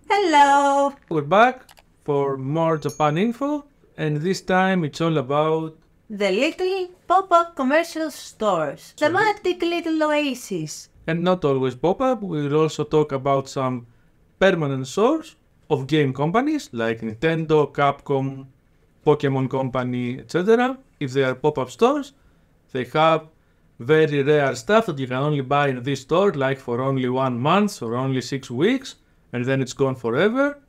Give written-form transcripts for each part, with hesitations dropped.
Hello! We're back for more Japan info, and this time it's all about The little pop-up commercial stores. Thematic little oases. and not always pop-up. We'll also talk about some permanent stores of game companies like Nintendo, Capcom, Pokémon Company, etc. If they are pop-up stores, they have very rare stuff that you can only buy in this store, like for only 1 month or only 6 weeks, and then it's gone forever.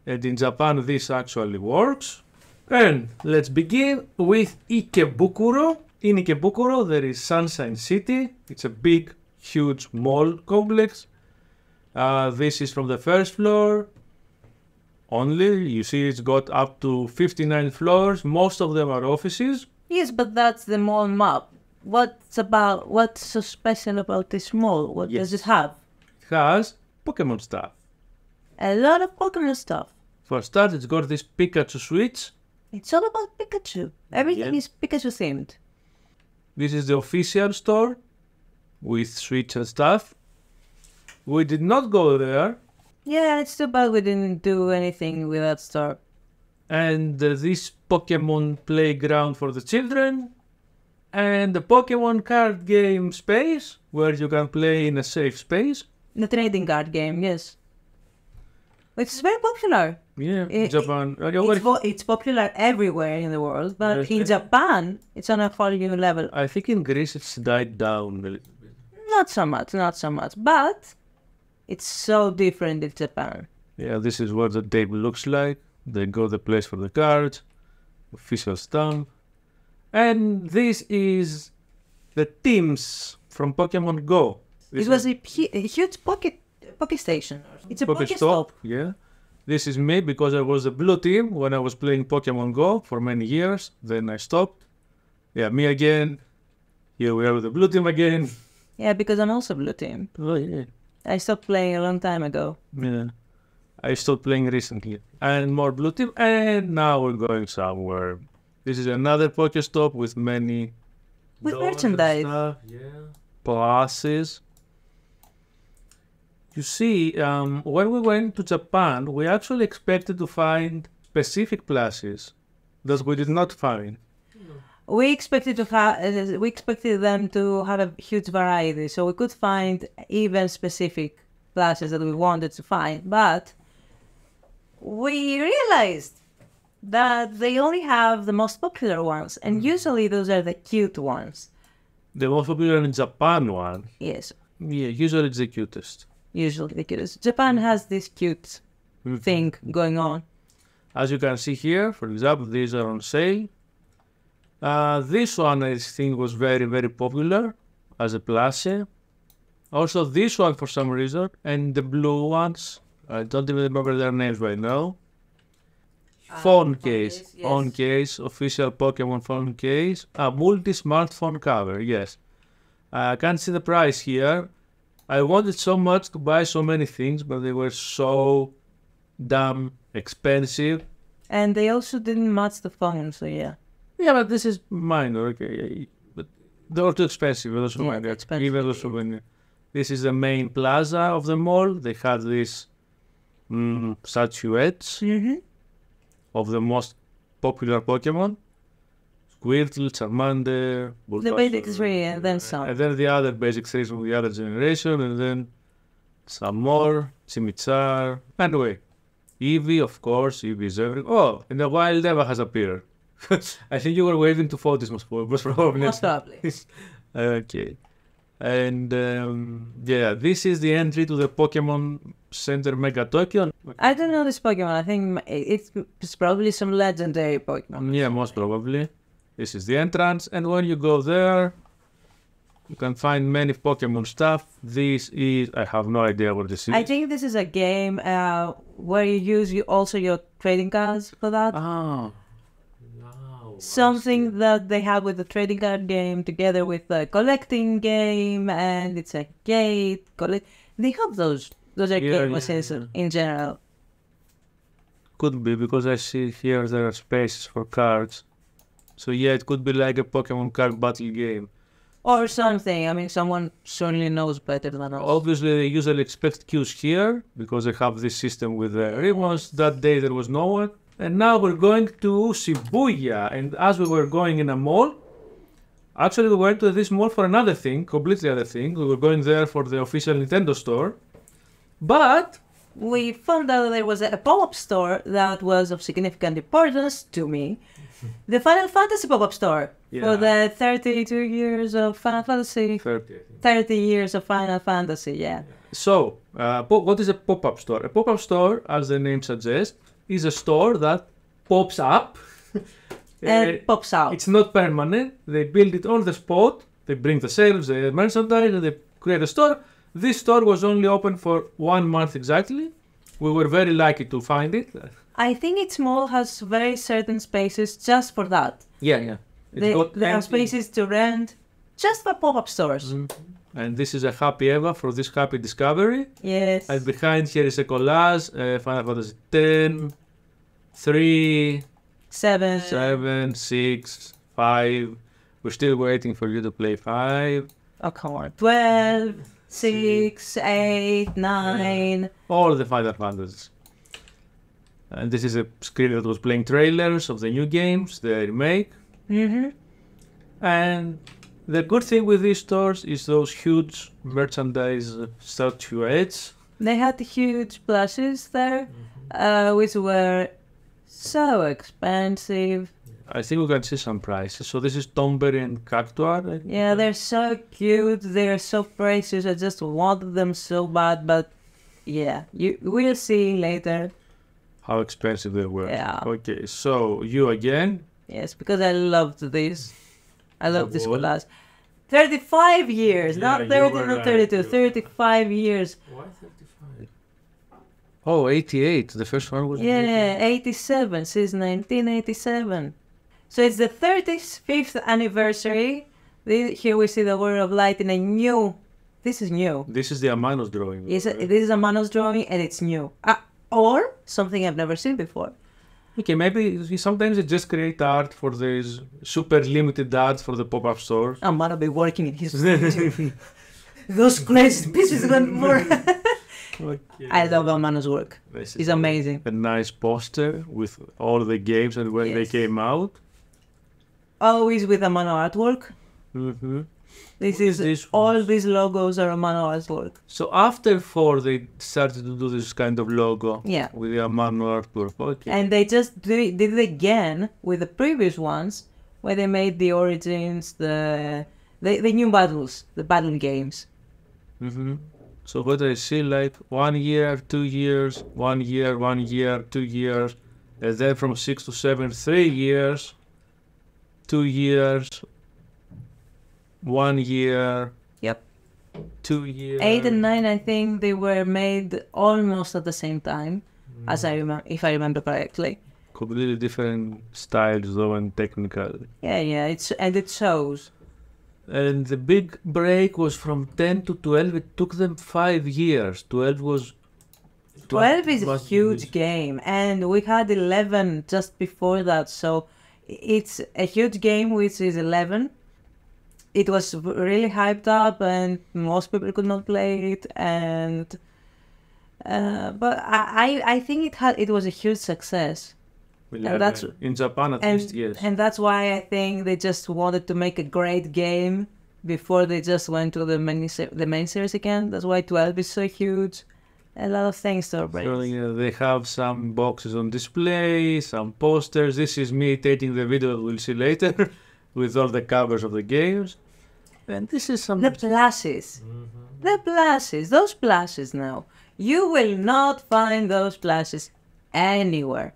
And in Japan this actually works. And let's begin with Ikebukuro. In Ikebukuro there is Sunshine City. It's a big, huge mall complex. This is from the first floor only. You see it's got up to 59 floors. Most of them are offices. Yes, but that's the mall map. What's so special about this mall? What does it have? It has Pokemon stuff. A lot of Pokemon stuff. For start, it's got this Pikachu Switch. It's all about Pikachu. Everything is Pikachu themed. This is the official store with Switch and stuff. We did not go there. Yeah, it's too bad we didn't do anything with that store. And this Pokemon playground for the children. And the Pokemon card game space where you can play in a safe space. The trading card game, yes. Which is very popular. Yeah, Japan. It's popular everywhere in the world, but in Japan, it's on a whole new level. I think in Greece it's died down a little bit. Not so much, but it's so different in Japan. Yeah, this is what the table looks like. They got the place for the cards, official stamp. And this is the teams from Pokemon Go. It was a huge pocket station. It's a Pokestop. Yeah. This is me because I was the blue team when I was playing Pokemon Go for many years. Then I stopped. Yeah, me again. Here we are with the blue team again. Yeah, because I'm also blue team. Oh, yeah. I stopped playing a long time ago. Yeah. I stopped playing recently. And more blue team. And now we're going somewhere. This is another Pokestop with many... With merchandise. Stuff. Yeah. Pluses. You see, when we went to Japan, we actually expected to find specific plushes that we did not find. We expected them to have a huge variety, so we could find even specific plushes that we wanted to find. But we realized that they only have the most popular ones, and usually those are the cute ones. The most popular in Japan one? Yes. Yeah, usually it's the cutest. Usually the cutest. Japan has this cute thing going on. As you can see here, for example, these are on sale. This one I think was very, very popular as a plushie. Also this one for some reason, and the blue ones, I don't even remember their names right now. Phone case, yes. phone case, official Pokemon phone case. Multi-smartphone cover, yes. I can't see the price here. I wanted so much to buy so many things, but they were so damn expensive. And they also didn't match the phone, so yeah. Yeah, but this is minor, okay. But they were too expensive, even the souvenir. This is the main plaza of the mall. They had these statuettes of the most popular Pokemon. Squirtle, Charmander, Bulbasaur, the basic three, and then some. And then the other basic three from the other generation, and then some more, Chimichar. Anyway, Eevee, of course, Eevee is everywhere. Oh, and the wild Eva has appeared. I think you were waiting to focus, most probably. Most probably. Okay. And yeah, this is the entry to the Pokemon Center Mega Tokyo. I don't know this Pokemon. I think it's probably some legendary Pokemon. Yeah, most probably. This is the entrance, and when you go there, you can find many Pokemon stuff. This is, I have no idea what this is. I think this is a game where you use your trading cards for that. Oh. Something that they have with the trading card game together with the collecting game, and it's a gate. They have those arcade machines in general. Could be, because I see here there are spaces for cards. So yeah, it could be like a Pokemon card battle game. Or something. I mean, someone certainly knows better than us. Obviously, they usually expect queues here because they have this system with the ribbons. That day there was no one. And now we're going to Shibuya. And as we were going in a mall, actually we went to this mall for another thing, completely other thing. We were going there for the official Nintendo store. But we found out that there was a pop-up store that was of significant importance to me. The Final Fantasy pop-up store for the 32 years of Final Fantasy. 30 years of Final Fantasy, yeah. So, what is a pop-up store? A pop-up store, as the name suggests, is a store that pops up. And pops out. It's not permanent. They build it on the spot. They bring the sales, the merchandise, and they create a store. This store was only open for 1 month exactly. We were very lucky to find it. I think each mall has very certain spaces just for that. Yeah. There are spaces to rent just for pop-up stores. Mm-hmm. And this is a happy Eva for this happy discovery. Yes. And behind here is a collage, Final Fantasy 10, 3, 7, 6, 5. We're still waiting for you to play 5. Oh, come on. 12, 6, 8, 9. All the Final Fantasies. And this is a screen that was playing trailers of the new games, the remake. Mm-hmm. And the good thing with these stores is those huge merchandise statuettes. They had huge plushes there, which were so expensive. I think we can see some prices. So this is Tomberry and Cactuar. Yeah, they're so cute. They're so precious. I just wanted them so bad, but yeah, we'll see later. How expensive they were. Yeah. Okay, so you again. Yes, because I loved this. I love this collage. 35 years, not 30, not 32, 35 years. Why 35? Oh, 88. The first one was... Yeah, 87, since 1987. So it's the 35th anniversary. Here we see the Word of Light in a new... This is new. This is the Amanos drawing. Yes, this is a Manos drawing and it's new. Or something I've never seen before. Okay, maybe sometimes they just create art for these super limited art for the pop-up store. I'm gonna be working in his those crazy pieces even more. Okay. I love Amano's work. It's amazing. A nice poster with all the games and when they came out. Always with Amano artwork. Mm-hmm. All these logos are Amano artwork. So after 4, they started to do this kind of logo. Yeah. With the Amano artwork. Okay. And they just did it again with the previous ones, where they made the origins, the new battles, the battle games. Mm-hmm. So what I see, like 1 year, 2 years, 1 year, 1 year, 2 years, and then from 6 to 7, 3 years, 2 years, 1 year. Yep. 2 years. 8 and 9, I think they were made almost at the same time, as I remember, if I remember correctly. Completely different styles, though, and technical. Yeah, it shows. And the big break was from 10 to 12. It took them 5 years. 12 was... 12 is a huge game, and we had 11 just before that, so it's a huge game, which is 11. It was really hyped up, and most people could not play it, and but I think it was a huge success. And that's, in Japan at least, yes. And that's why I think they just wanted to make a great game before they just went to the main series again. That's why 12 is so huge. A lot of things to break. So, yeah, they have some boxes on display, some posters. This is me taking the video that we'll see later with all the covers of the games. And this is some... The plushes. Mm-hmm. The plushes. Those plushes now. You will not find those plushes anywhere.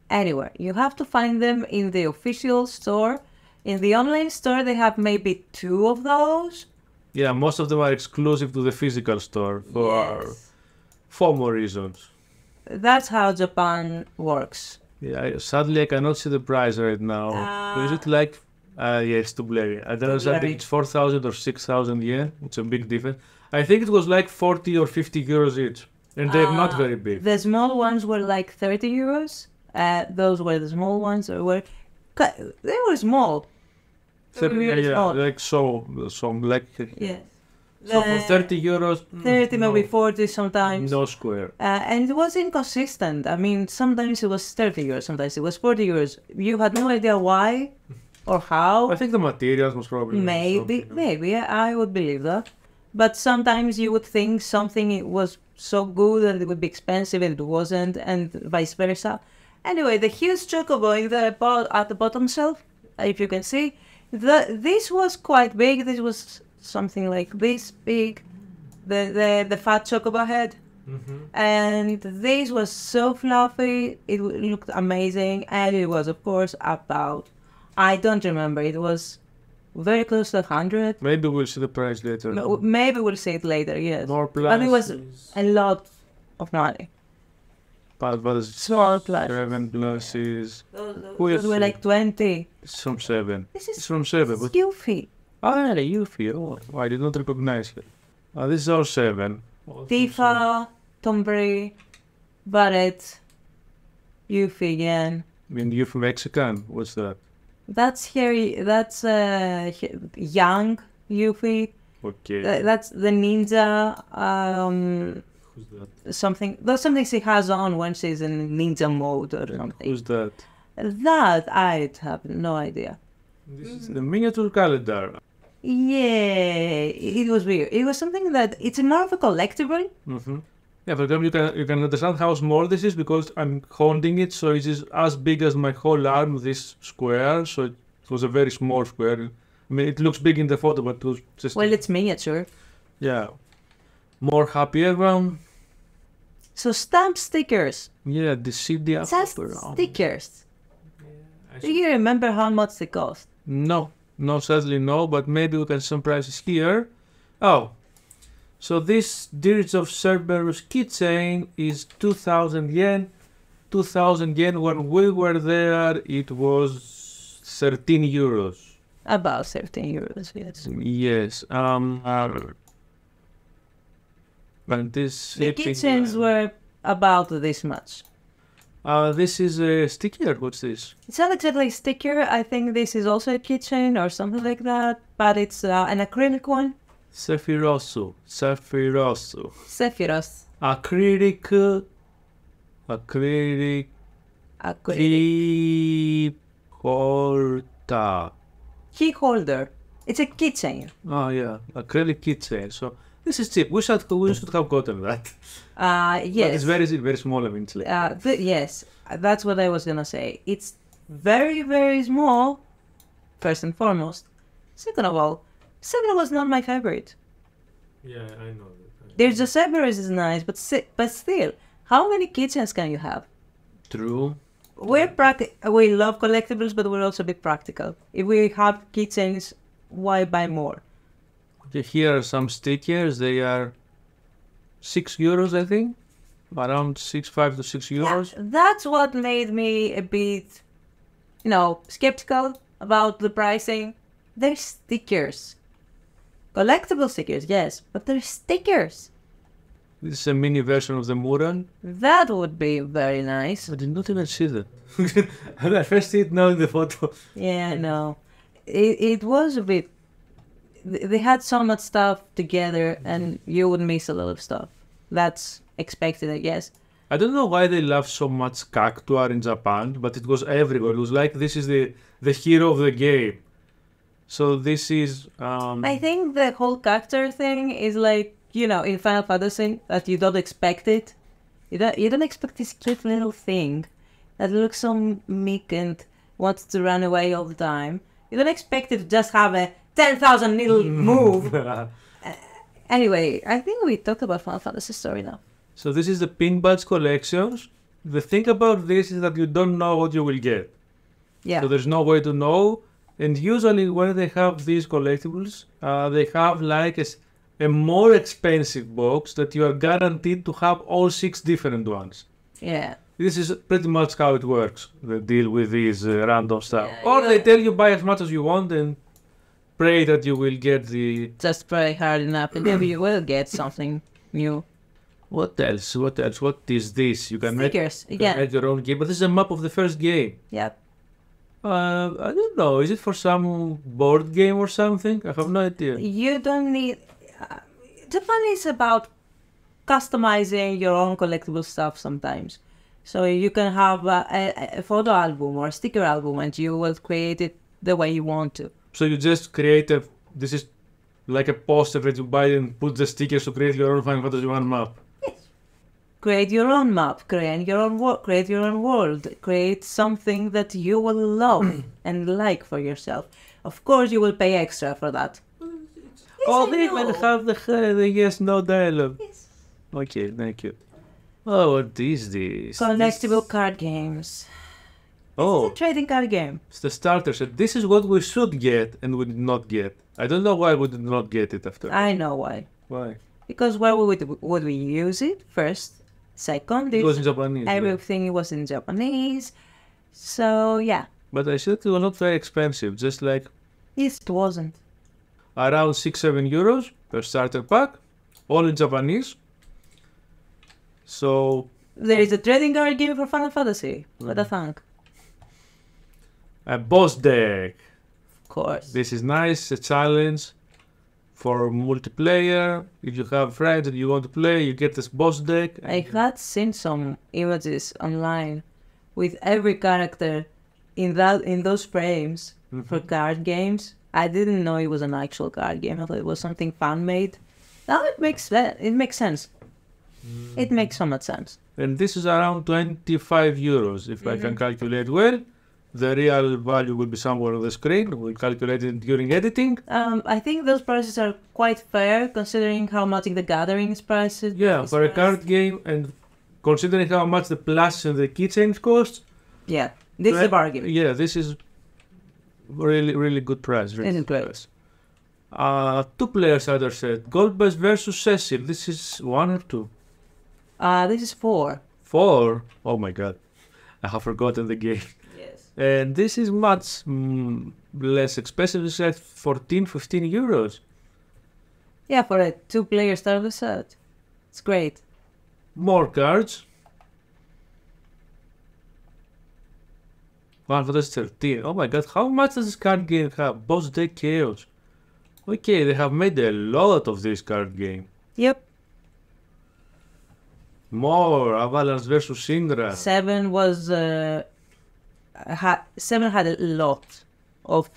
Anywhere. You have to find them in the official store. In the online store, they have maybe 2 of those. Yeah, most of them are exclusive to the physical store for FOMO reasons. That's how Japan works. Yeah, sadly I cannot see the price right now. Is it like... it's too blurry. I don't know, I think it's 4,000 or 6,000 yen. It's a big difference. I think it was like 40 or 50 euros each. And they're not very big. The small ones were like 30 euros. Those were the small ones. They were small. Really yeah, small. like so like Yes. so for 30 euros, 30, maybe no, 40 sometimes. no square. And it was inconsistent. I mean, sometimes it was 30 euros, sometimes it was 40 euros. You had no idea why or how. I think the materials was probably Maybe, I would believe that. But sometimes you would think something was so good that it would be expensive and it wasn't, and vice versa. Anyway, the huge chocobo at the bottom shelf, if you can see, this was quite big. This was something like this big, the fat chocobo head. And this was so fluffy. It looked amazing, and it was, of course, about, I don't remember, it was very close to 100. Maybe we'll see the price later. Maybe we'll see it later, yes. More But it was pluses. a lot of money. But Small plus. 7 pluses. Those were like 20. It's from 7. This It's is from 7. But Yuffie. ah, Yuffie. Oh, I did not recognize it. This is all 7. Tifa, Tombre, Barret, Yuffie again. I mean, Yuffie Mexican. What's that? That's Harry. That's young Yuffie. Okay. That's the ninja. Who's that? Something she has on when she's in ninja mode or something. Who's that? That I have no idea. This is the miniature calendar. Yeah, it was weird. It was something that it's more of a collectible. Yeah, for example, you can understand how small this is because I'm holding it, so it is as big as my whole arm, this square, so it was a very small square. I mean, it looks big in the photo, but it was just... Well, it's miniature. Yeah. More happy everyone. So stamp stickers. Yeah, the CD Just opera. stickers. Yeah, Do you remember how much they cost? No, sadly no, but maybe we can see some prices here. Oh, so this Dirge of Cerberus keychain is 2,000 yen. 2,000 yen. When we were there, it was 13 euros. About 13 euros, yes. Yes. And this The keychains were about this much. this is a sticker. What's this? It's not exactly a sticker. I think this is also a keychain or something like that, but it's an acrylic one. Sephiroth. Sephiroth. Acrylic key holder. Key holder. It's a keychain. Oh yeah, acrylic keychain. So this is cheap. We should have gotten that. Yes. But it's very small eventually. Yes, that's what I was gonna say. It's very, very small, first and foremost. Second of all, Cerberus was not my favorite. Yeah, I know that. There's the Cerberus is nice, but still, how many keychains can you have? True. We love collectibles, but we're also a bit practical. If we have keychains, why buy more? Okay, here are some stickers. They are 6 euros, I think. Around 5 to 6 euros. Yeah, that's what made me a bit, skeptical about the pricing. They're stickers. Collectible stickers, yes, but they're stickers. This is a mini version of the mural. That would be very nice. I did not even see that. I first see it now in the photo. Yeah, no. It was a bit... They had so much stuff together and you would miss a lot of stuff. That's expected, I guess. I don't know why they love so much Cactuar in Japan, but it was everywhere. It was like this is the hero of the game. So this is... I think the whole character thing is like, in Final Fantasy, that you don't expect it. You don't expect this cute little thing that looks so meek and wants to run away all the time. You don't expect it to just have a 10,000 needle move. Anyway, I think we talked about Final Fantasy story now. So this is the pin badge collections. The thing about this is that you don't know what you will get. Yeah. So there's no way to know. And usually when they have these collectibles, they have like a more expensive box that you are guaranteed to have all 6 different ones. Yeah. This is pretty much how it works, the deal with these random stuff. Yeah, or they tell you buy as much as you want and pray that you will get the... Just pray hard enough and maybe you will get something new. What else? What is this? You can Stickers, make your own game, but this is a map of the first game. Yep. I don't know. Is it for some board game or something? I have no idea. You don't need. Japan is about customizing your own collectible stuff sometimes. So you can have a photo album or a sticker album, and you will create it the way you want to. So you just create a. This is like a poster that you buy and put the stickers to create your own Final Fantasy 1 map. Create your own map, create your own world, create something that you will love and like for yourself. Of course, you will pay extra for that. Oh, they even have the yes no dialogue. Yes. Okay, thank you. Oh, what is this? Collectible card games. Oh, It's a trading card game. it's the starter set. This is what we should get and we did not get. I don't know why we did not get it after. I know why. Why? Because where would we use it? First, second, It was in Japanese. Yeah. everything was in Japanese. So yeah, But I said it was not very expensive. Just like yes, it wasn't. around 6-7 euros per starter pack, all in Japanese. So There is a trading card game for Final Fantasy. What a thunk. a boss deck. Of course. This is nice, a challenge for multiplayer. If you have friends and you want to play, you get this boss deck. I had seen some images online with every character in those frames for card games. I didn't know it was an actual card game. I thought it was something fan made. Now it makes sense. It makes sense. It makes so much sense. And this is around 25 euros, if I can calculate well. The real value will be somewhere on the screen. We'll calculate it during editing. I think those prices are quite fair considering how much the Gathering is priced. Yeah, for a card game and considering how much the plus and the keychains cost. Yeah, this is a bargain. Yeah, this is really good price. Really This is good great. price. 2 player starter set. Goldbust versus Cecil. This is 1 or 2? This is 4. 4? Oh my god. I have forgotten the game. Yes. And this is much less expensive. It's at 14-15 euros. Yeah, for a 2-player starter set. It's great. More cards. Final Fantasy 13. Oh my god, how much does this card game have? Boss Deck Chaos. Okay, they have made a lot of this card game. Yep. More Avalanche versus Syndra. 7 was 7 had a lot of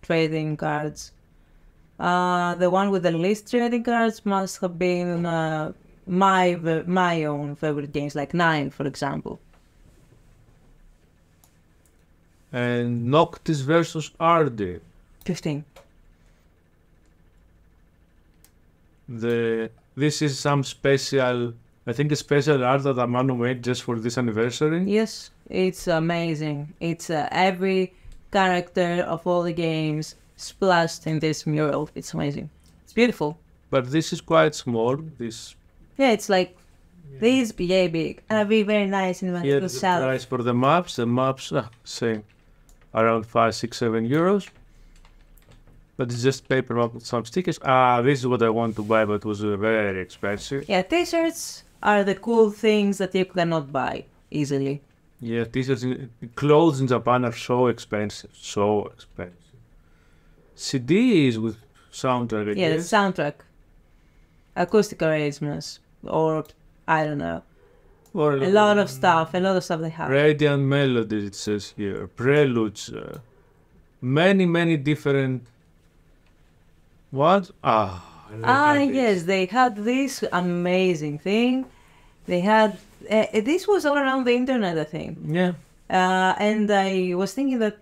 trading cards. The one with the least trading cards must have been my own favorite games, like 9, for example. And Noctis versus RD. 15. This is some special, I think a special art that Amano made just for this anniversary. Yes, it's amazing. It's every character of all the games splashed in this mural. It's amazing. It's beautiful. But this is quite small. This Yeah, it's like this big. And be very nice in my here little is the salad. price for the maps. The maps, same, around 5, 6, 7 euros. But it's just paper map with some stickers. This is what I want to buy, but it was very expensive. Yeah, t-shirts are the cool things that you cannot buy easily. Yeah, t-shirts, clothes in Japan are so expensive, so expensive. CDs with soundtrack, I Yeah, the guess. soundtrack. Acoustic arrangements. Or, I don't know. Or A lot of stuff they have. Radiant melodies, it says here. Preludes. Many different. What? I love this. Yes, they had this amazing thing. They had this was all around the internet, I think. Yeah. And I was thinking that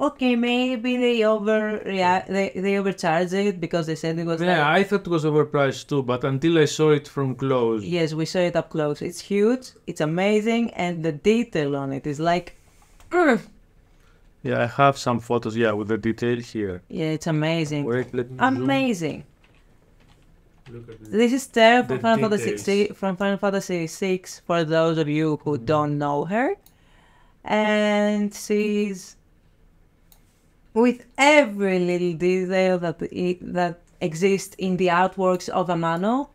okay, maybe they they overcharged it because they said it was. Yeah, like, I thought it was overpriced too, but until I saw it from close. yes, we saw it up close. It's huge. It's amazing, and the detail on it is like. Yeah, I have some photos. Yeah, with the detail here. Yeah, it's amazing. Wait, let me zoom. Amazing. Look at this. This is Terra from The Final Fantasy details. from Final Fantasy VI. For those of you who don't know her, and she's with every little detail that exists in the artworks of Amano,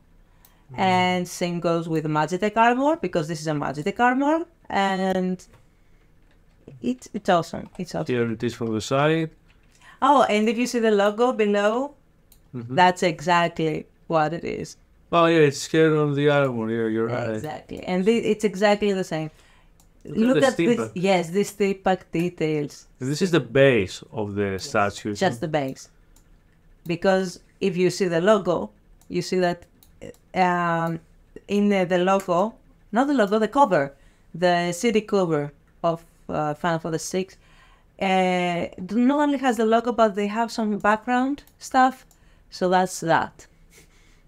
and same goes with Magitech armor because this is a Magitech armor, and It's awesome. It's awesome. Here it is from the side. Oh, and if you see the logo below, that's exactly what it is. Oh yeah, it's here on the armor. Here, you're right. Exactly, and it's exactly the same. Look at the this. steampunk. Yes, these steampunk details. This is the base of the statue. Just the base. Because if you see the logo, you see that in the logo, not the logo, the cover, the CD cover of Final Fantasy VI, not only has the logo, but they have some background stuff. So that's that.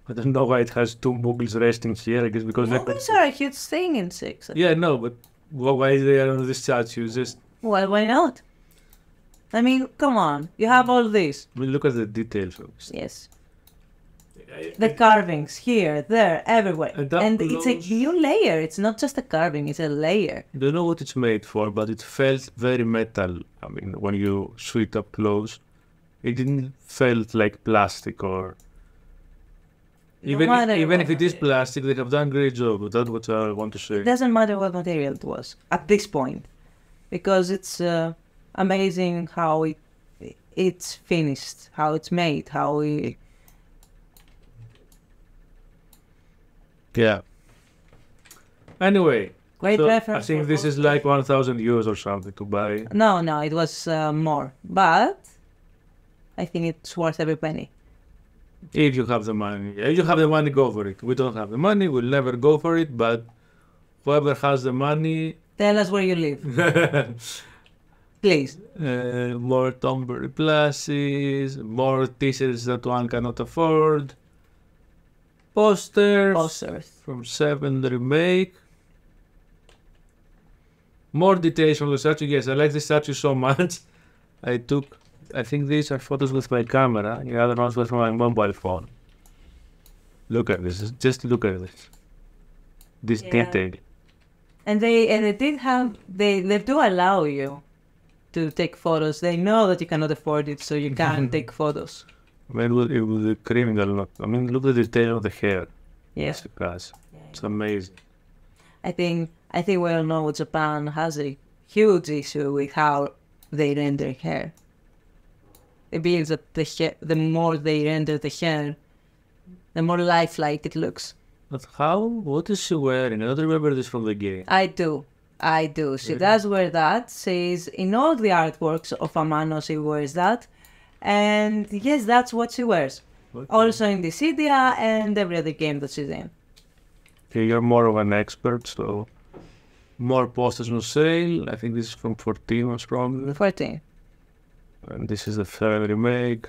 I don't know why it has two Muggles resting here. I guess because Muggles are a huge thing in 6. Yeah, no, but why they are on the statue? Just Well, why not? I mean, come on. You have all this. I mean, look at the details. Yes. The carvings here, there, everywhere. And it's a new layer. It's not just a carving, it's a layer. I don't know what it's made for, but it felt very metal. I mean, when you saw it up close, it didn't felt like plastic or... Even if it is plastic, they have done a great job. That's what I want to say. It doesn't matter what material it was at this point, because it's amazing how it's finished, how it's made, how we... Yeah. Anyway, Great so reference. I think this is like 1,000 euros or something to buy. No, it was more, but I think it's worth every penny. If you have the money. If you have the money, go for it. We don't have the money, we'll never go for it, but whoever has the money... Tell us where you live. Please. More Tombury Plushes, more t-shirts that one cannot afford. Posters from 7 Remake. More details from the statue. Yes, I like the statue so much. I think these are photos with my camera. The other ones were from my mobile phone. Look at this. Just look at this. This detail. And they did have they do allow you to take photos. They know that you cannot afford it, so you can't take photos. I mean, it was a criminal. I mean, look at the detail of the hair. Yes. It's amazing. I think we all know Japan has a huge issue with how they render hair. It means that the more they render the hair, the more lifelike it looks. But how? What is she wearing? I don't remember this from the game. I do. She does wear that. She's in all the artworks of Amano. She wears that. And yes, that's what she wears. Okay. Also in Dissidia and every other game that she's in. Okay, you're more of an expert, so more posters on sale. I think this is from 14 most probably. 14. And this is the 3rd remake.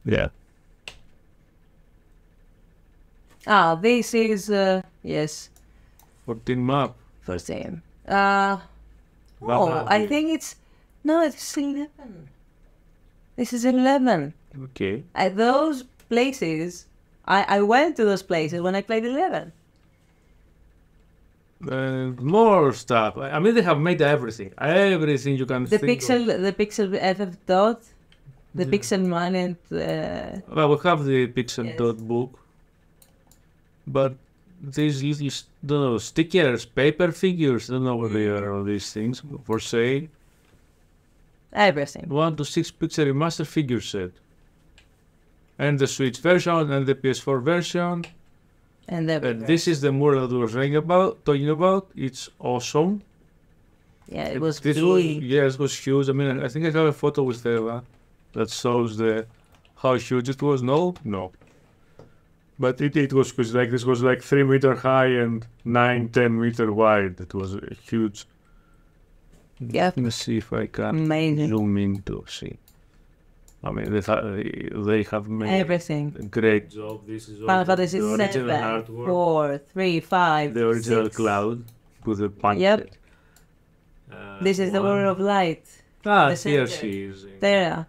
Yeah. This is yes. 14 map. 14. I think it's no, it's 11. This is 11. Okay. Those places, I went to those places when I played 11. More stuff. I mean, they have made everything. Everything you can think of. The Pixel FF Dot, the Pixel Man, and... Well, we have the Pixel Dot book. But these little, don't know, stickers, paper figures, I don't know what they are, all these things, for sale. Everything. 1 to 6 pixel remaster figure set. And the Switch version, and the PS4 version. And this is the mural that we were talking about. It's awesome. Yeah, it was huge. Yes, it was huge. I mean, I think I have a photo with Eva that shows how huge it was. No. But it was because this was like 3 meter high and 9-10 meter wide. It was huge. Yeah. Let me see if I can zoom in to see. I mean, they have made everything. A great job. This is Final Fantasy the original 7, artwork. 4, 3, 5, the original 6. cloud with the punch. Yep. This is the Warrior of Light. Here she is. There.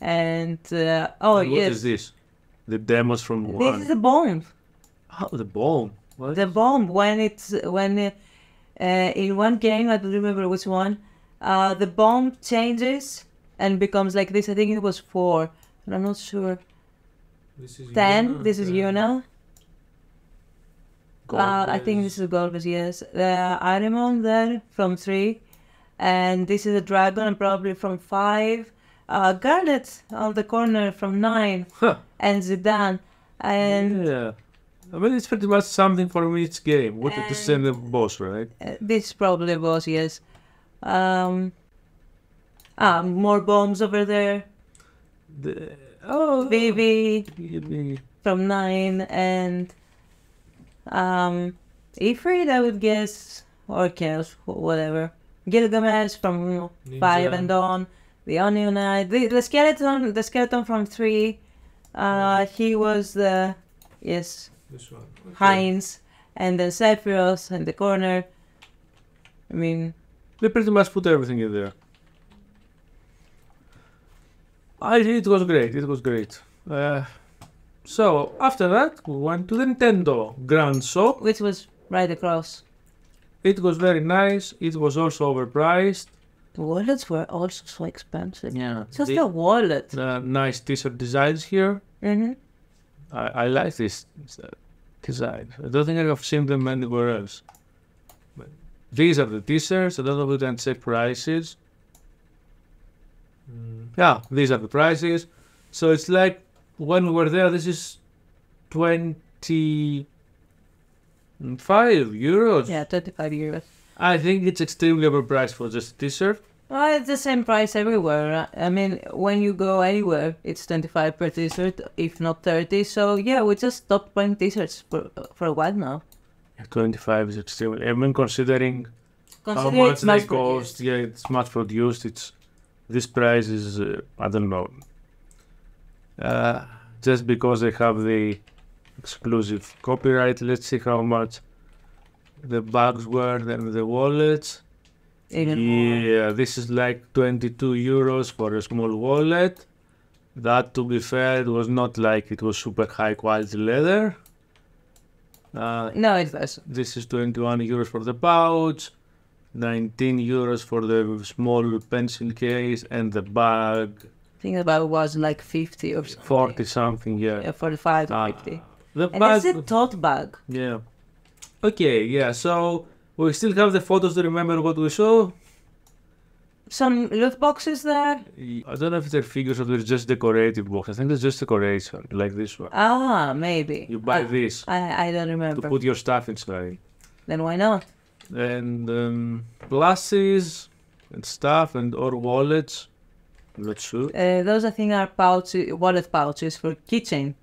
And and what is this? The demos from this 1. This is the bomb. Oh, the bomb. What? The bomb when in one game, I don't remember which one, the bomb changes and becomes like this. I think it was 4, but I'm not sure. This is 10. Yuna. This is Yuna. I think this is Golbez, yes. The Arimon there from 3. And this is a Dragon, probably from 5. Garnet on the corner from 9. Huh. And Zidane. And Yeah. I mean, it's pretty much something for each game. What is the same the boss, right? this probably was, yes. More bombs over there. Vivi from 9 and Ifrit, I would guess, or Chaos, whatever. Gilgamesh from 5 and on. The Onion Knight, the skeleton from 3. He was the This one. Okay. Heinz, and then Sephiroth in the corner. I mean, They pretty much put everything in there. It was great. It was great. So after that, we went to the Nintendo Grand Shop. which was right across. It was very nice. It was also overpriced. The wallets were also so expensive. Yeah. Just the wallet. Nice t-shirt designs here. Mm-hmm. I like this design. I don't think I have seen them anywhere else. But these are the t-shirts. I don't know if we can check prices. Yeah, these are the prices. So it's like when we were there, this is 25 euros. Yeah, 25 euros. I think it's extremely overpriced for just a t-shirt. Well, it's the same price everywhere. I mean, when you go anywhere, it's 25 per t-shirt, if not 30. So yeah, we just stopped buying t-shirts for a while now. 25 is extremely. I mean, considering how Consider much it's they mass cost, produced. yeah, it's much produced. This price is I don't know. Just because they have the exclusive copyright. Let's see how much the bags were, then the wallets. Even more. Yeah, this is like 22 euros for a small wallet. That, to be fair, it was not like it was super high quality leather. No, it doesn't. This is 21 euros for the pouch, 19 euros for the small pencil case and the bag, I think about was like 50 or something. 40 something, yeah. Yeah, 45 Ah, to 50. The And bag, it's a tote bag. yeah. Okay, yeah, so we still have the photos to remember what we saw. Some loot boxes there. I don't know if they're figures or they're just decorative boxes. I think it's just decoration, like this one. Maybe. You buy this I don't to remember. put your stuff inside. Then why not? And glasses and stuff and or wallets. I'm not sure. Those I think are wallet pouches for kitchen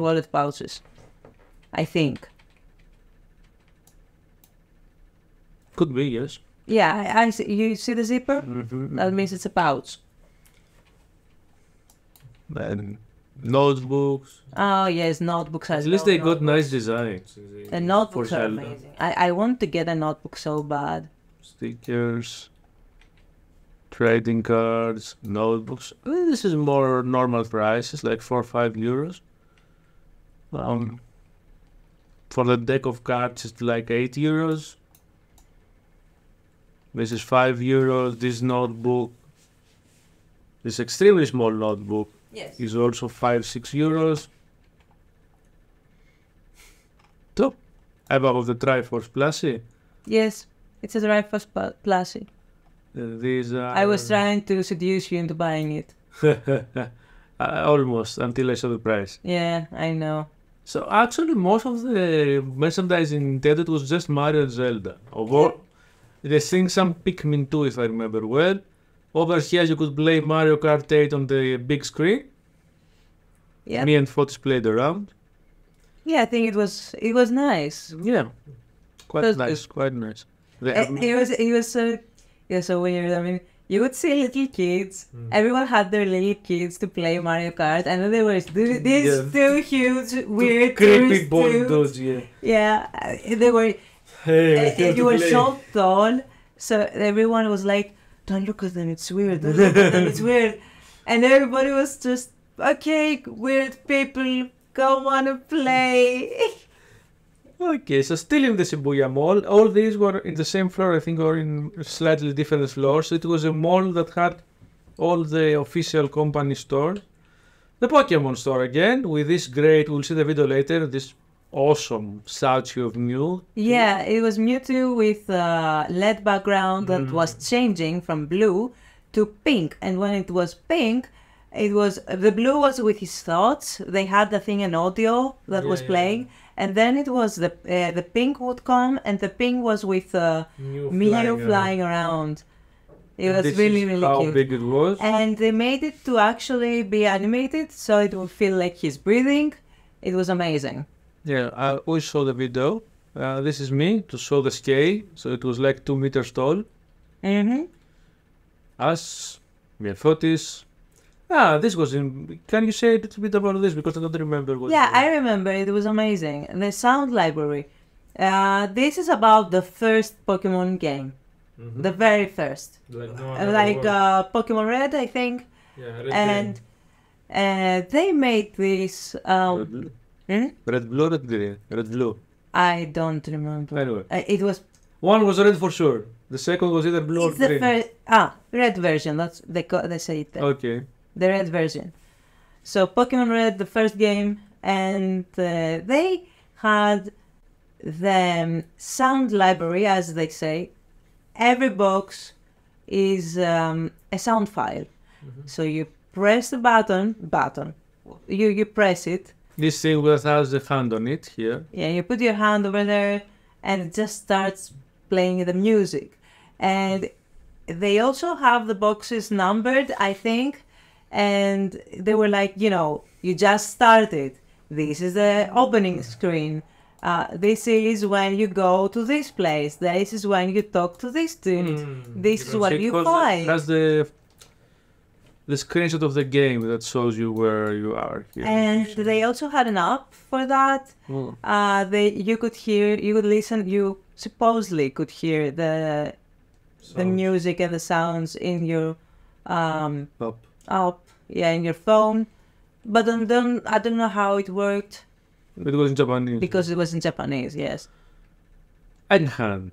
wallet pouches. I think. Could be, yes. Yeah, I see. You see the zipper? Mm-hmm. That means it's a pouch. And notebooks. Oh yes, notebooks. At least they got nice designs. The notebooks For are Zelda. amazing. I want to get a notebook so bad. Stickers, trading cards, notebooks. This is more normal prices, like 4 or 5 euros. For the deck of cards, it's like 8 euros. This is 5 euros. This notebook, this extremely small notebook, Yes. is also 5-6 euros. So, I have the Triforce Plushie. Yes, it's a Triforce Plushie. These are... I was trying to seduce you into buying it. Almost, until I saw the price. Yeah, I know. So actually most of the merchandise in Nintendo it was just Mario and Zelda. Although they sing some Pikmin 2 if I remember well. Over here you could play Mario Kart 8 on the big screen. Yeah. Me and Fotis played around. Yeah, I think it was nice. Yeah. Quite That's nice, quite nice. It was so weird. I mean, you would see little kids. Everyone had their little kids to play Mario Kart, and then there was these two huge weird creepy tourist boy dudes. dudes, yeah. Yeah, they were. Hey, You were so tall, so everyone was like, "Don't look at them, it's weird. Don't look at them, it's weird." And everybody was just, "Okay, weird people, go wanna play." Okay, so still in the Shibuya Mall. All these were in the same floor, I think, or in slightly different floors. It was a mall that had all the official company stores. The Pokemon store again, with this great, we'll see the video later, this awesome statue of Mew. Yeah, it was Mewtwo with LED background that was changing from blue to pink. And when it was pink, it was the blue was with his thoughts. They had the thing in audio that was playing, and then it was the pink would come, and the pink was with Mew flying around. It was really how cute. big it was. And they made it to actually be animated, so it would feel like he's breathing. It was amazing. Yeah, I always saw the video. This is me to show the scale. So it was like 2 meters tall. Us, Miafotis. This was in. Can you say a little bit about this? Because I don't remember what. Yeah, I remember. It was amazing. The sound library. This is about the first Pokemon game. The very first. Like Pokemon Red, I think. Yeah, Red And they made this. Red Blue, Red Green, Red Blue. I don't remember. Anyway. It was. One was red for sure. The second was either blue or It's the green. first. Red version. That's they say it there. Okay. The red version. So Pokemon Red, the first game, and they had the sound library, as they say. Every box is a sound file. So you press the button. You press it. This thing that has the hand on it here. Yeah, you put your hand over there, and it just starts playing the music. And they also have the boxes numbered, I think. And they were like, you just started. This is the opening screen. This is when you go to this place. This is when you talk to this dude. This is what you find. It has the screenshot of the game that shows you where you are here. And they also had an app for that. You could listen. You supposedly could hear the music and the sounds in your app. Yeah, in your phone. But I don't know how it worked. It was in Japanese. Because it was in Japanese, yes. Egg Hunt.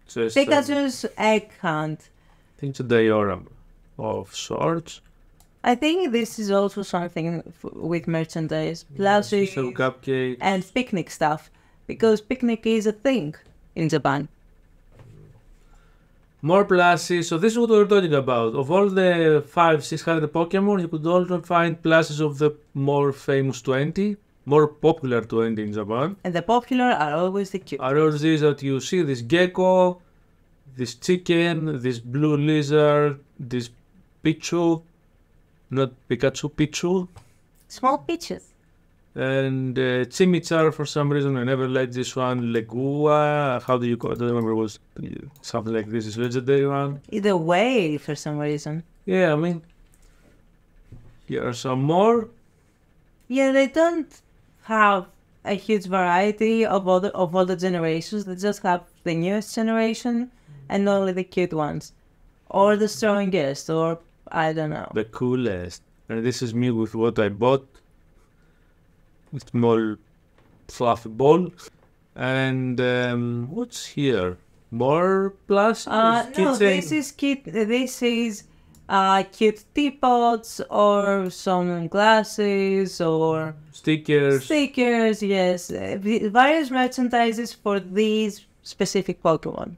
Pikachu's Egg Hunt. I think it's a diorama of sorts. I think this is also something with merchandise, plushies, Some cupcakes. and picnic stuff. Because picnic is a thing in Japan. More plushies. So this is what we were talking about. Of all the 500-600 Pokemon, you could also find plushies of the more famous 20. More popular 20 in Japan. And the popular are always the cute. Are all these that you see, this gecko, this chicken, this blue lizard, this Pichu, not Pikachu, Pichu. Small peaches. And Chimichar, for some reason, I never liked this one. Legua, how do you call it? I don't remember, it was something like this, is legendary one. Either way, for some reason. Yeah, I mean, here are some more. Yeah, they don't have a huge variety of all the generations. They just have the newest generation and only the cute ones. Or the strongest, or I don't know. The coolest. And this is me with what I bought. With small fluffy ball. And what's here? More plus? No, this is cute. This is cute teapots or some glasses or stickers. Stickers, yes. Various merchandises for these specific Pokemon.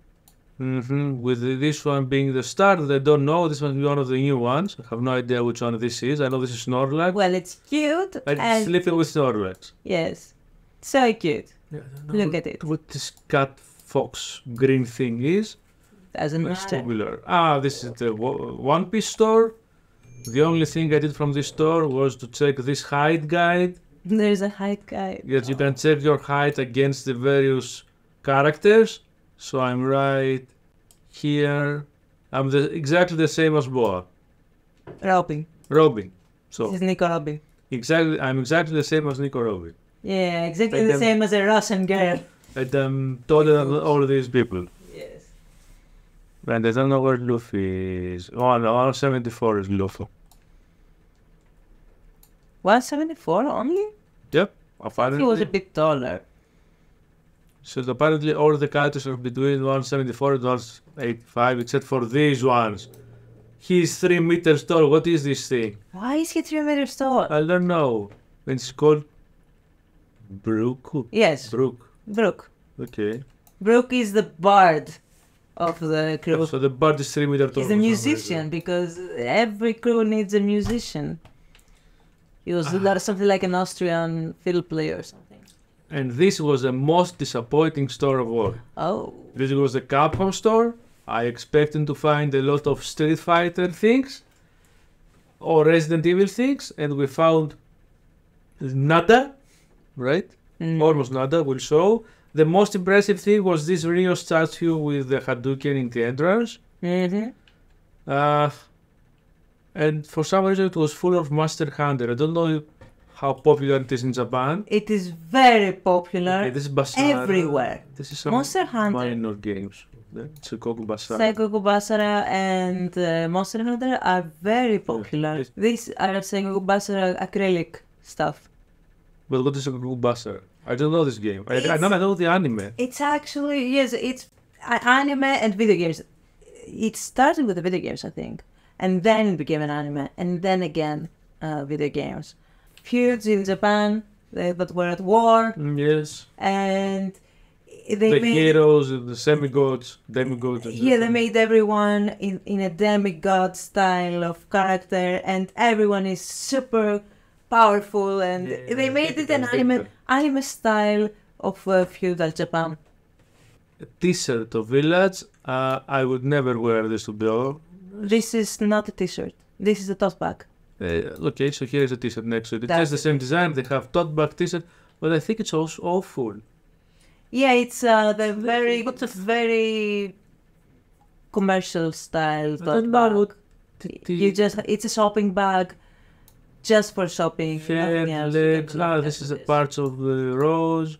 With this one being the start, I don't know. This one is one of the new ones. I have no idea which one this is. I know this is Snorlax. Well, it's cute. I'm sleeping with Snorlax. Yes. So cute. Yeah, Look at it. What this cat fox green thing is. Doesn't It's matter. popular. This is the One Piece store. The only thing I did from this store was to check this height guide. There's a height guide. Yes, you can check your height against the various characters. So I'm right here. I'm exactly the same as Boa. Robin. So This is Nico Robin. I'm exactly the same as Nico Robin. Yeah, exactly the same as a Russian girl. And I'm taller than all these people. Yes. And I don't know where Luffy is. Oh, no, 174 is Luffy. 174 only? Yep. He was Apparently. a bit taller. So apparently all the characters are between 174 and 185 except for these ones. He's 3 meters tall. What is this thing? Why is he 3 meters tall? I don't know. It's called Brook. Yes, Brook. Brook. Okay. Brook is the bard of the crew. So the bard is 3 meter tall. He's a musician because every crew needs a musician. He was something like an Austrian fiddle player or something. And this was the most disappointing store of all. Oh. This was the Capcom store. I expected to find a lot of Street Fighter things or Resident Evil things, and we found nada, right? Almost nada, we'll show. The most impressive thing was this Rio statue with the Hadouken in the entrance. And for some reason it was full of Master Hunter. I don't know how popular it is in Japan. It is very popular This is Basara. everywhere. This is some Monster Hunter, minor games. Seikoku Basara. Seikoku Basara and Monster Hunter are very popular. Yes. These are Seikoku Basara acrylic stuff. But what is Seikoku Basara? I don't know this game. I know the anime. It's actually, yes, it's anime and video games. It started with the video games, I think. And then it became an anime. And then again, video games. Feuds in Japan that were at war. Yes. And they The made... heroes, the demigods. Yeah, they made everyone in a demigod style of character. And everyone is super powerful. And they made it an anime style of feudal Japan. A t-shirt of village. I would never wear this to go. This is not a t-shirt. This is a tote bag. Okay, so here is a t-shirt next to it. It has the same design. They have tote bag t-shirt, but I think it's also awful. Yeah, it's the very commercial style tote bag. It's a shopping bag, just for shopping. This is a part of the rose.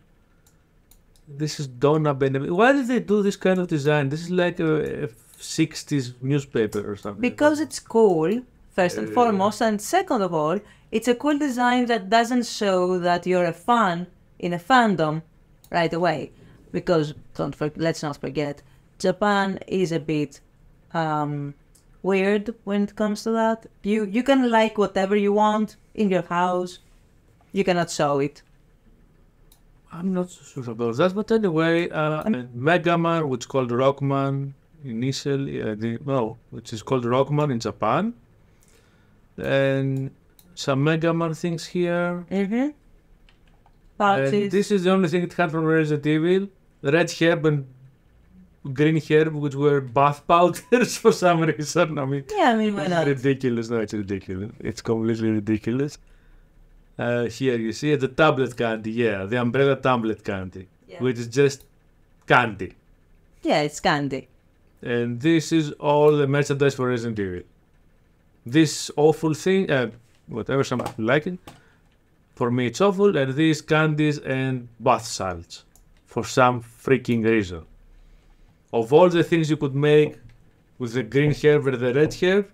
This is Donna Benjamin. Why did they do this kind of design? This is like a 60s newspaper or something. Because it's cool, first and foremost, and second of all, it's a cool design that doesn't show that you're a fan in a fandom right away. Because let's not forget, Japan is a bit weird when it comes to that. You can like whatever you want in your house. You cannot show it. I'm not so sure about that, but anyway, Mega Man, which is called Rockman initially, which is called Rockman in Japan, and some Mega Man things here. And this is the only thing it had from Resident Evil: red herb and green herb, which were bath powders for some reason. I mean, why not? Ridiculous. No, it's ridiculous. It's completely ridiculous. Here you see the tablet candy, the umbrella tablet candy, which is just candy. Yeah, it's candy. And this is all the merchandise for Resident Evil. This awful thing, whatever somebody like it, for me it's awful, and these candies and bath salts, for some freaking reason. Of all the things you could make with the green herb or the red herb,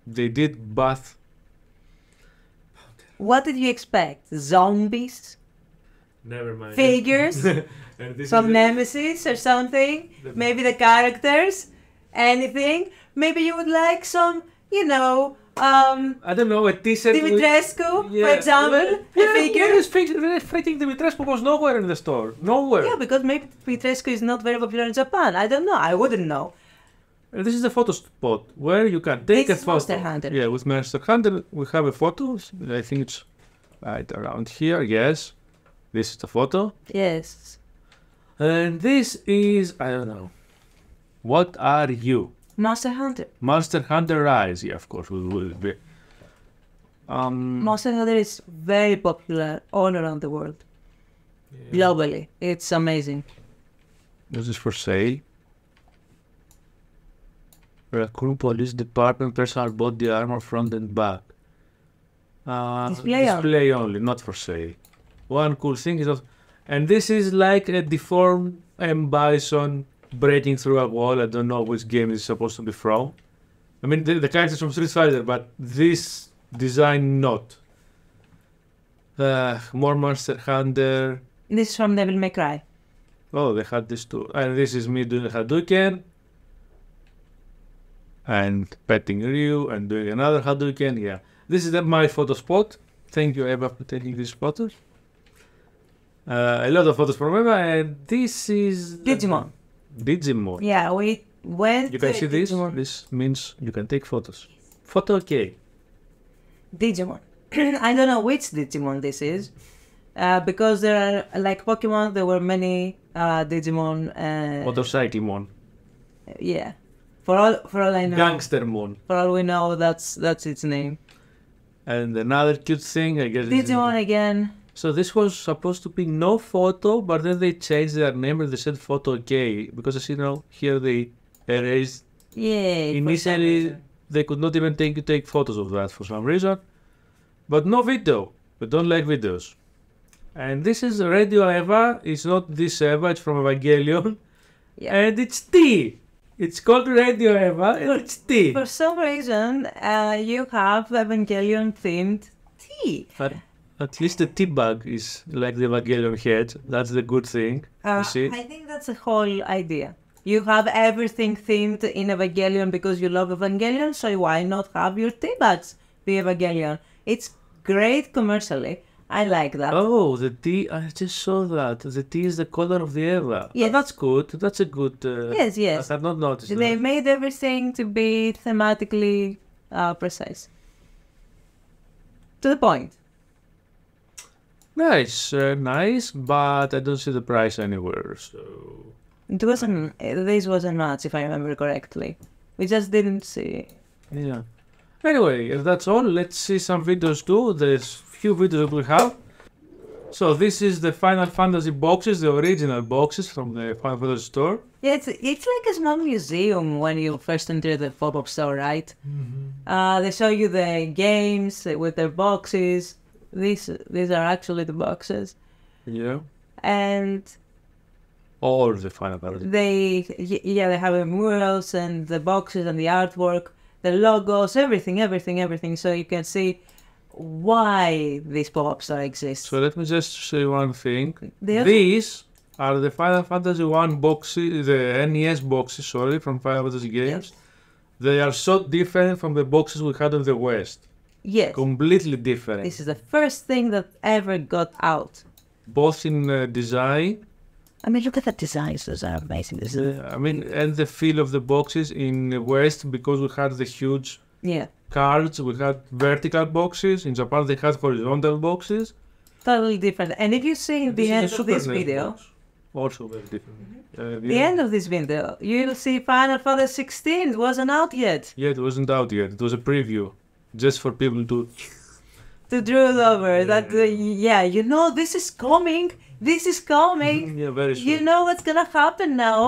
they did bath. What did you expect? Zombies? Never mind. Figures? Some nemesis or something? Maybe the characters? Anything? Maybe you would like some, I don't know, a t-shirt Dimitrescu, for example? A figure? Freaking Dimitrescu was nowhere in the store. Nowhere. Yeah, because maybe Dimitrescu is not very popular in Japan. I don't know. I wouldn't know. This is a photo spot where you can take a photo. Monster Hunter. Yeah, with Monster Hunter we have a photo. I think it's right around here. Yes, this is the photo. Yes. And this is, I don't know. What are you? Monster Hunter. Monster Hunter Rise. Yeah, of course we will be. Monster Hunter is very popular all around the world. Globally, it's amazing. This is for sale. Raccoon Police Department personal body armor front and back. Display only, not for sale. One cool thing is that, and this is like a deformed M. Bison breaking through a wall. I don't know which game it's supposed to be from. I mean, the characters from Street Fighter, but this design not. More Monster Hunter. This is from Devil May Cry. Oh, they had this too. And this is me doing Hadouken. And petting Ryu and doing another Hadouken. Yeah, this is my photo spot. Thank you, Eva, for taking these photos. A lot of photos from Eva, and this is Digimon. Digimon. Yeah, we went. You can to see this. Digimon. This means you can take photos. Photo okay. Digimon. I don't know which Digimon this is, because there are like Pokemon. There were many Digimon. Motorcyclemon. Yeah, for all I know, Gangstermon. for all we know, that's its name. And another cute thing, I guess. Digimon again. So this was supposed to be no photo, but then they changed their name and they said photo okay, because as you know, here they erased. Yeah. Initially, they could not even take photos of that for some reason. But no video. We don't like videos. And this is Radio Eva. It's not this Eva, it's from Evangelion. Yeah. And it's tea. It's called Radio Eva and it's tea. For some reason, you have Evangelion themed tea. But at least the tea bag is like the Evangelion head. That's the good thing. You see? I think that's the whole idea. You have everything themed in Evangelion because you love Evangelion, so why not have your tea bags be Evangelion? It's great commercially. I like that. Oh, the tea. I just saw that. The tea is the color of the Eva. Yeah. That's good. That's a good. Yes. I have not noticed They that. made everything to be thematically precise. To the point. Nice, nice, but I don't see the price anywhere. So This wasn't much, if I remember correctly. We just didn't see. yeah. Anyway, if that's all, let's see some videos too. There's few videos we have. So this is the Final Fantasy boxes, the original boxes from the Final Fantasy store. Yeah, it's like a small museum when you first enter the pop-up store, right? Mm-hmm. They show you the games with their boxes. These are actually the boxes. Yeah. And All the Final Fantasy. they have the murals and the boxes and the artwork, the logos, everything. So you can see why this pop-up store exists. So let me just say one thing. They also- These are the Final Fantasy 1 boxes, the NES boxes, sorry, from Final Fantasy games. They are so different from the boxes we had in the West. Yes. Completely different. This is the first thing that ever got out. Both in design, I mean, look at the designs. Those are amazing. and the feel of the boxes in the West, because we had the huge Yeah, cards, we had vertical boxes. In Japan, they had horizontal boxes. totally different. And if you see the end of this video, Also very different. the end of this video, you'll see Final Fantasy 16 wasn't out yet. Yeah, it wasn't out yet. It was a preview, just for people to. To drool over that, you know, this is coming. This is coming. Yeah, very soon. You know what's gonna happen now.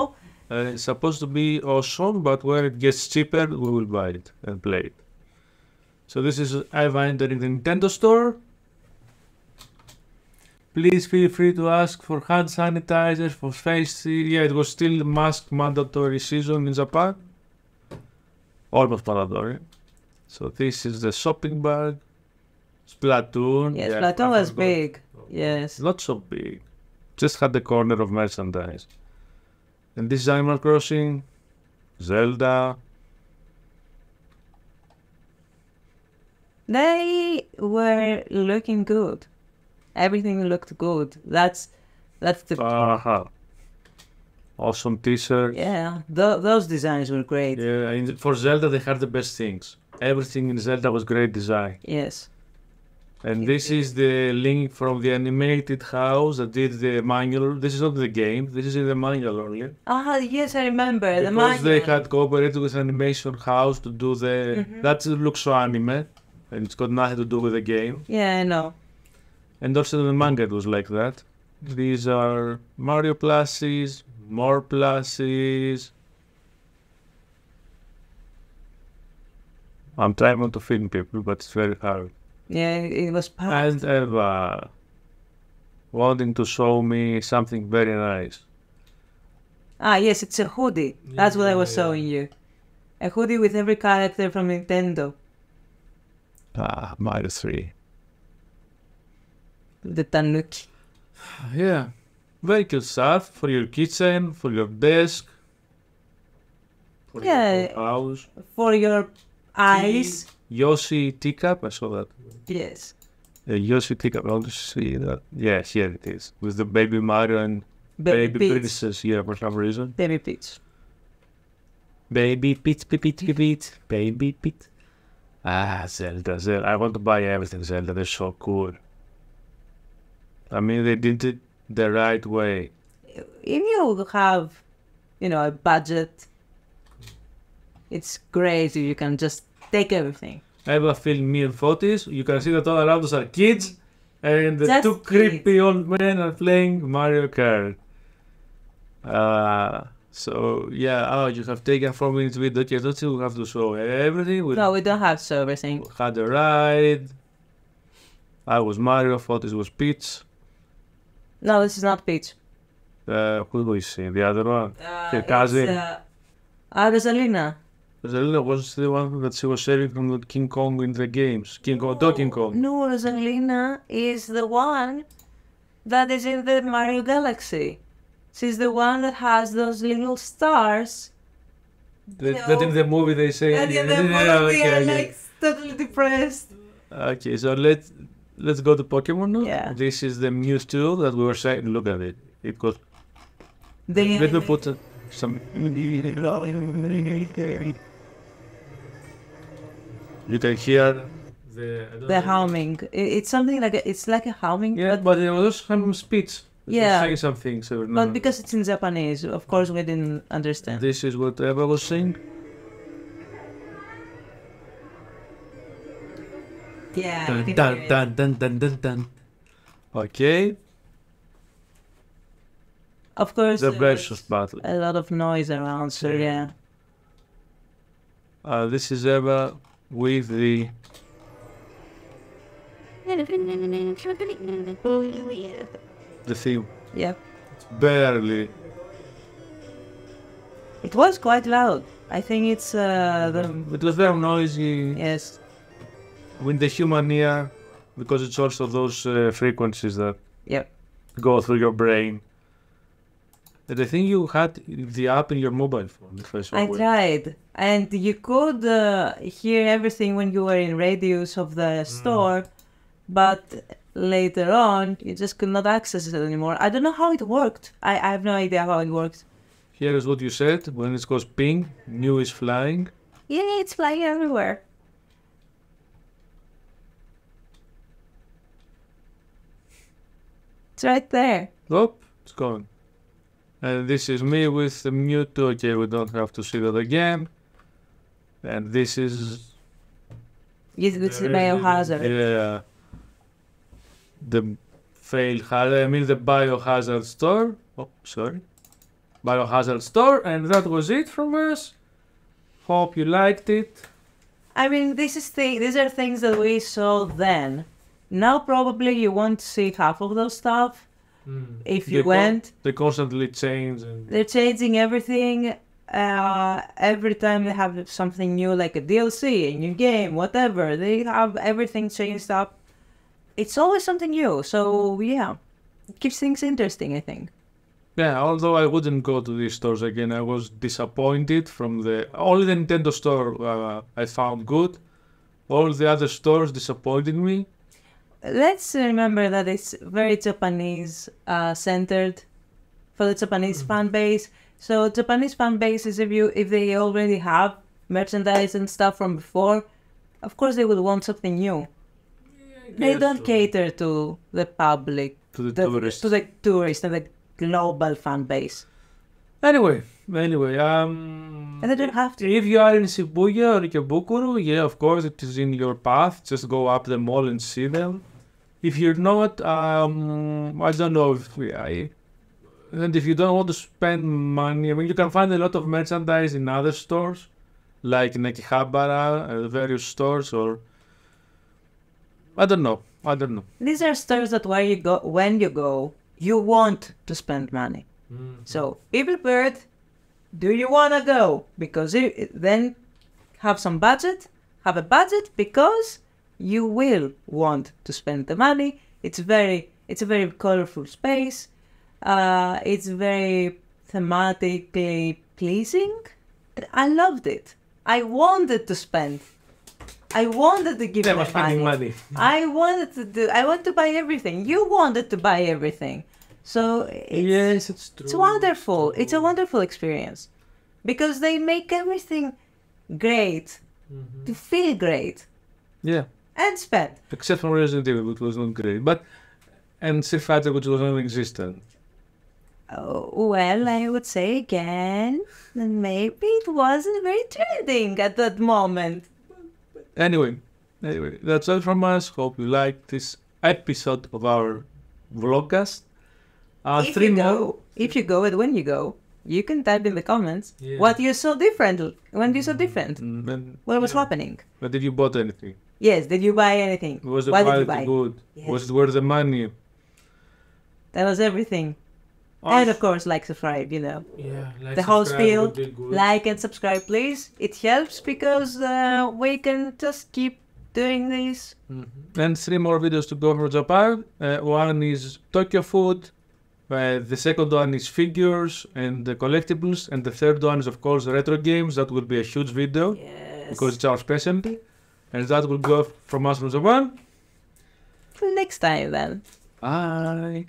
It's supposed to be awesome, but when it gets cheaper, we will buy it and play it. So this is Eva entering the Nintendo store. Please feel free to ask for hand sanitizers, for face. Yeah, it was still mask mandatory season in Japan. Almost mandatory. So this is the shopping bag. Splatoon. Yes, Yeah, Splatoon I was forgot. big. Yes. Not so big. Just had the corner of merchandise. And this is Animal Crossing, Zelda. They were looking good. Everything looked good. That's the Awesome t-shirt. yeah. Those designs were great. Yeah, for Zelda they had the best things. Everything in Zelda was great design. Yes. And this is the link from the animated house that did the manual. This is not the game. This is in the manual only. Yes, I remember the Because they manual. had cooperated with animation house to do the. That looks so anime, and it's got nothing to do with the game. Yeah, I know. And also the manga was like that. These are Mario plushies, more plushies. I'm trying not to film people, but it's very hard. Yeah, it was And Eva wanting to show me something very nice. yes, it's a hoodie. That's what I was showing you. A hoodie with every character from Nintendo. Mario 3. The Tanuki. Yeah. Very cute stuff for your kitchen, for your desk, for Yeah. your house. For your eyes. Yoshi teacup, I saw that. Yes. Yoshi click about to see that. Yeah, here it is. With the baby Mario and baby Peach. Princess, yeah, for some reason. Baby Peach. Baby Peach, baby Peach. Ah, Zelda. I want to buy everything Zelda. They're so cool. I mean, they did it the right way. If you have, a budget, it's great if you can just take everything. I have a feeling me and Fotis, you can see that all around us are kids, and the Just two creepy old men are playing Mario Kart. So, yeah, you have taken 4 minutes video. Okay, don't you have to show everything? No, we don't have to show everything. Had a ride. I was Mario, Fotis was Peach. No, this is not Peach. Who do we see? The other one? Her cousin. Rosalina. Rosalina was the one that she was saving from the King Kong in the games. Donkey Kong. No, Rosalina is the one that is in the Mario Galaxy. She's the one that has those little stars. That in the movie they say. And in the movie are like totally depressed. Okay, so let's go to Pokemon now. Yeah. This is the Mewtwo that we were saying. Look at it. It got. Let me put some. You can hear the humming. It's something like it's like a humming. Yeah, but it was also some speech. Yeah. Saying some things. But because it's in Japanese, of course we didn't understand. This is what Eva was saying. Yeah. Dun. Okay. Of course. The versus battle. A lot of noise around, so yeah. This is Eva with the. The theme. Yep. Barely. It was quite loud. I think it's It was very noisy. Yes. With the human ear, because it's also those frequencies that go through your brain. And I think you had the app in your mobile phone. I tried, and you could hear everything when you were in radius of the store, but later on you just could not access it anymore. I don't know how it worked. I have no idea how it worked. Here is what you said. When it goes ping, Mew is flying. Yeah, it's flying everywhere. It's right there. Oh, it's gone. And this is me with the Mewtwo. Okay, we don't have to see that again. And this is... Yes, it's the biohazard. Yeah. The the biohazard store. Oh, sorry. Biohazard store. And that was it from us. Hope you liked it. I mean, these are things that we saw then. Now probably you won't see half of those stuff. If you went. They constantly change. They're changing everything. Every time they have something new, like a DLC, a new game, whatever. They have everything changed up. It's always something new. So yeah, it keeps things interesting, I think. Yeah, although I wouldn't go to these stores again. I was disappointed from only the Nintendo store I found good. All the other stores disappointed me. Let's remember that it's very Japanese centered for the Japanese fan base. So Japanese fan base is if they already have merchandise and stuff from before, of course they would want something new. They don't cater to the public, to the tourists, and the global fan base. Anyway, and they don't have to. If you are in Shibuya or Ikebukuro, yeah, of course it is in your path. Just go up the mall and see them. If you're not, I don't know and if you don't want to spend money, I mean, you can find a lot of merchandise in other stores, like in Akihabara, various stores, or I don't know. These are stores that when you go, you want to spend money. So, be prepared. Do you want to go? Because then have a budget because you will want to spend the money. It's a very colorful space. It's very thematically pleasing. I loved it. I wanted to spend I wanted to give Never my spending money. money. I want to buy everything. You wanted to buy everything. So Yes, it's true. it's wonderful. It's a wonderful experience. Because they make everything great to feel great Yeah. and spend. Except for Resident Evil, which was not great. And Street Fighter, which was non-existent. Oh, well, I would say again, maybe it wasn't very trending at that moment. Anyway, that's all from us. Hope you liked this episode of our vlogcast. If you go and when you go, you can type in the comments what you saw different. When you saw different, what was happening? But did you bought anything? Yes, did you buy anything? Was the What did you quality buy? good? Yes. Was it worth the money? That was everything. And of course, like, subscribe, you know. Yeah, like The whole subscribe spiel, would be good. like and subscribe, please. It helps because we can just keep doing this. And 3 more videos to go for Japan. One is Tokyo food. The second one is figures and the collectibles. And the third one is, of course, retro games. That will be a huge video. Yes. Because it's our specialty. And that will go from us from Japan. Till next time, then. Bye.